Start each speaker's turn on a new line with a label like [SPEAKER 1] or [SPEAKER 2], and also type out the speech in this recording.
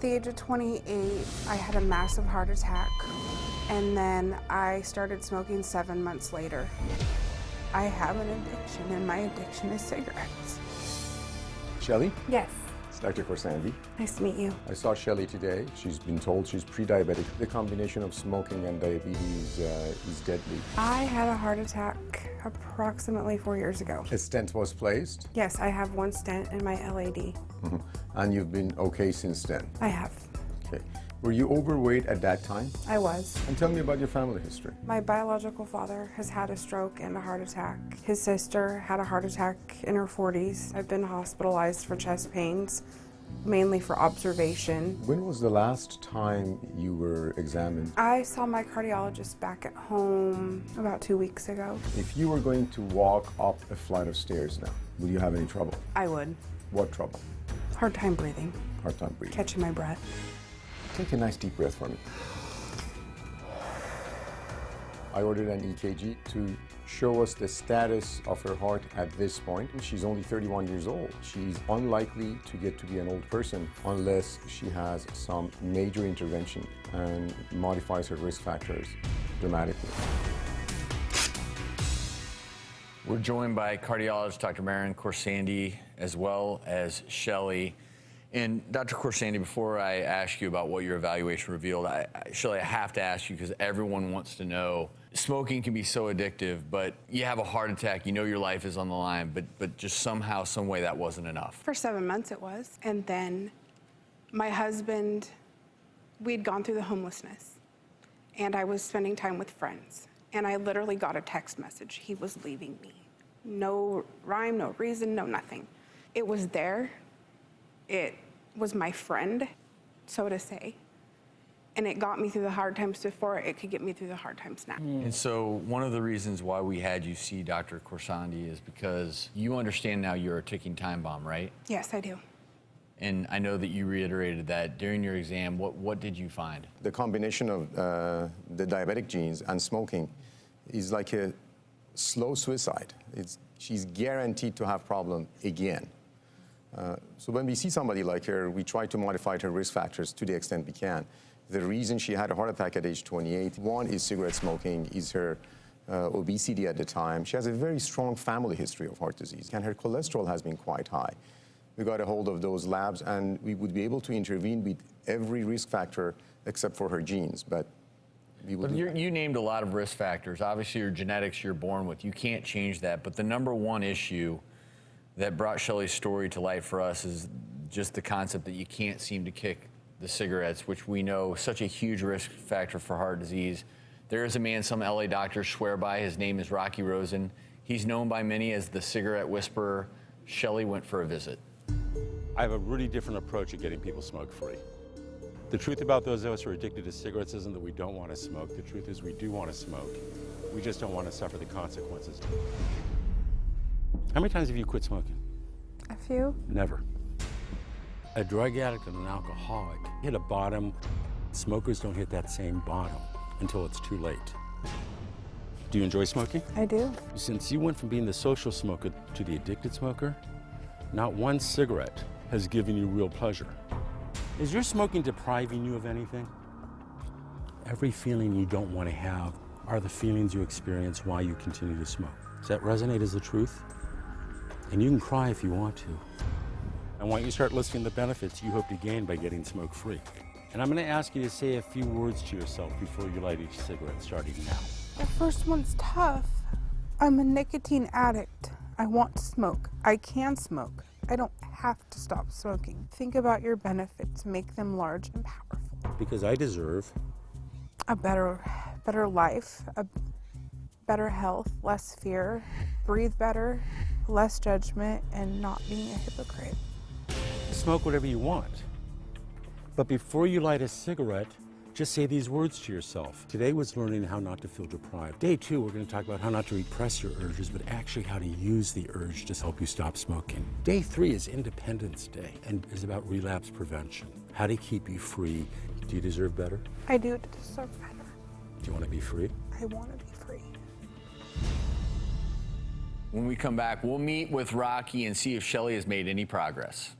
[SPEAKER 1] At the age of 28, I had a massive heart attack, and then I started smoking 7 months later. I have an addiction, and my addiction is cigarettes.
[SPEAKER 2] Shelly?
[SPEAKER 1] Yes.
[SPEAKER 2] It's Dr. Khorsandi.
[SPEAKER 1] Nice to meet you.
[SPEAKER 2] I saw Shelly today. She's been told she's pre-diabetic. The combination of smoking and diabetes is deadly.
[SPEAKER 1] I had a heart attack approximately 4 years ago.
[SPEAKER 2] A stent was placed?
[SPEAKER 1] Yes, I have one stent in my LAD.
[SPEAKER 2] And you've been okay since then?
[SPEAKER 1] I have.
[SPEAKER 2] Okay. Were you overweight at that time?
[SPEAKER 1] I was.
[SPEAKER 2] And tell me about your family history.
[SPEAKER 1] My biological father has had a stroke and a heart attack. His sister had a heart attack in her 40s. I've been hospitalized for chest pains, mainly for observation.
[SPEAKER 2] When was the last time you were examined?
[SPEAKER 1] I saw my cardiologist back at home about 2 weeks ago.
[SPEAKER 2] If you were going to walk up a flight of stairs now, would you have any trouble?
[SPEAKER 1] I would.
[SPEAKER 2] What trouble?
[SPEAKER 1] Hard time breathing.
[SPEAKER 2] Hard time breathing.
[SPEAKER 1] Catching my breath.
[SPEAKER 2] Take a nice deep breath for me. I ordered an EKG to show us the status of her heart at this point. She's only 31 years old. She's unlikely to get to be an old person unless she has some major intervention and modifies her risk factors dramatically.
[SPEAKER 3] We're joined by cardiologist Dr. Mehran Khorsandi as well as Shelly. And Dr. Khorsandi, before I ask you about what your evaluation revealed, Shelly, I have to ask you because everyone wants to know. Smoking can be so addictive, but you have a heart attack, you know your life is on the line, but just somehow, some way that wasn't enough.
[SPEAKER 1] For 7 months it was. And then my husband, we'd gone through the homelessness, and I was spending time with friends. And I literally got a text message. He was leaving me. No rhyme, no reason, no nothing. It was there. It was my friend, so to say, and it got me through the hard times before. It could get me through the hard times now.
[SPEAKER 3] And so one of the reasons why we had you see Dr. Khorsandi is because you understand now you're a ticking time bomb, right?
[SPEAKER 1] Yes, I do.
[SPEAKER 3] And I know that you reiterated that during your exam. What did you find?
[SPEAKER 2] The combination of the diabetic genes and smoking is like a slow suicide. She's guaranteed to have problem again. So when we see somebody like her, we try to modify her risk factors to the extent we can. The reason she had a heart attack at age 28, one is cigarette smoking, is her obesity at the time. She has a very strong family history of heart disease, and her cholesterol has been quite high. We got a hold of those labs, and we would be able to intervene with every risk factor except for her genes, but we would.
[SPEAKER 3] You named a lot of risk factors. Obviously, your genetics you're born with. You can't change that, but the number one issue that brought Shelly's story to light for us is just the concept that you can't seem to kick the cigarettes, which we know is such a huge risk factor for heart disease. There is a man some LA doctors swear by. His name is Rocky Rosen. He's known by many as the cigarette whisperer. Shelly went for a visit.
[SPEAKER 4] I have a really different approach at getting people smoke-free. The truth about those of us who are addicted to cigarettes isn't that we don't want to smoke. The truth is we do want to smoke. We just don't want to suffer the consequences. How many times have you quit smoking?
[SPEAKER 1] A few.
[SPEAKER 4] Never. A drug addict and an alcoholic hit a bottom. Smokers don't hit that same bottom until it's too late. Do you enjoy smoking?
[SPEAKER 1] I do.
[SPEAKER 4] Since you went from being the social smoker to the addicted smoker, not one cigarette has given you real pleasure. Is your smoking depriving you of anything? Every feeling you don't want to have are the feelings you experience while you continue to smoke. Does that resonate as the truth? And you can cry if you want to. I want you to start listing the benefits you hope to gain by getting smoke-free. And I'm going to ask you to say a few words to yourself before you light each cigarette, starting now.
[SPEAKER 1] The first one's tough. I'm a nicotine addict. I want to smoke. I can smoke. I don't have to stop smoking. Think about your benefits. Make them large and powerful.
[SPEAKER 4] Because I deserve
[SPEAKER 1] a better life, a better health, less fear, breathe better, less judgment, and not being a hypocrite.
[SPEAKER 4] Smoke whatever you want. But before you light a cigarette, just say these words to yourself. Today was learning how not to feel deprived. Day 2, we're going to talk about how not to repress your urges, but actually how to use the urge to help you stop smoking. Day 3 is Independence Day and is about relapse prevention. How to keep you free. Do you deserve better?
[SPEAKER 1] I do deserve better.
[SPEAKER 4] Do you want to be free?
[SPEAKER 1] I want to be free.
[SPEAKER 3] When we come back, we'll meet with Rocky and see if Shelly has made any progress.